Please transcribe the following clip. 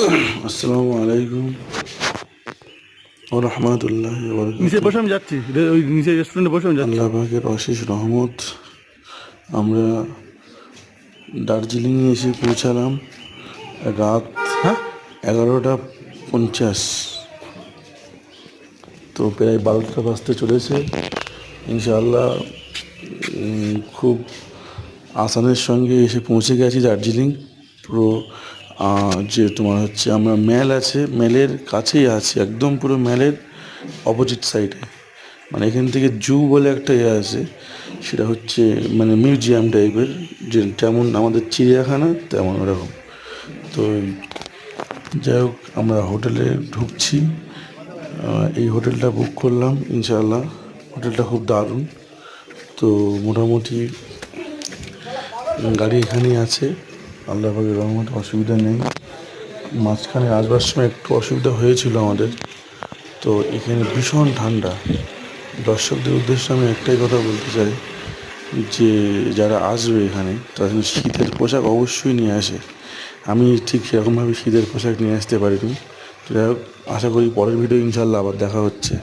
আসসালামু আলাইকুম ও রহমতুল্লাহ। নিচে বসে আমি যাচ্ছি, ওই নিচে রেস্টুরেন্টে বসে আমি যাচ্ছি। আল্লাহ পাকের অশেষ রহমত, আমরা দার্জিলিংয়ে এসে পৌঁছালাম রাত হ্যাঁ, 11:50। তো প্রায় 12টা বাজতে চলেছে। ইনশাআল্লাহ খুব আসানের সঙ্গে এসে পৌঁছে গেছি দার্জিলিং। পুরো যে তোমার হচ্ছে আমরা ম্যাল আছে, ম্যালের কাছেই আছি, একদম পুরো ম্যালের অপোজিট সাইডে। মানে এখান থেকে জু বলে একটা আছে, সেটা হচ্ছে মানে মিউজিয়াম টাইপের, যে যেমন আমাদের চিড়িয়াখানা তেমন ওরকম। তো যাই হোক, আমরা হোটেলে ঢুকছি। এই হোটেলটা বুক করলাম ইনশাআল্লাহ। হোটেলটা খুব দারুণ। তো মোটামুটি গাড়ি এখানেই আছে, আল্লাহ পাকের রহমতে অসুবিধা নেই। মাঝখানে আসবার সময় একটু অসুবিধা হয়েছিল আমাদের। তো এখানে ভীষণ ঠান্ডা। দর্শকদের উদ্দেশ্যে আমি একটাই কথা বলতে চাই, যে যারা আসবে এখানে তারা যেন শীতের পোশাক অবশ্যই নিয়ে আসে। আমি ঠিক সেরকমভাবে শীতের পোশাক নিয়ে আসতে পারিনি। যাই হোক, আশা করি পরের ভিডিও ইনশাল্লাহ আবার দেখা হচ্ছে।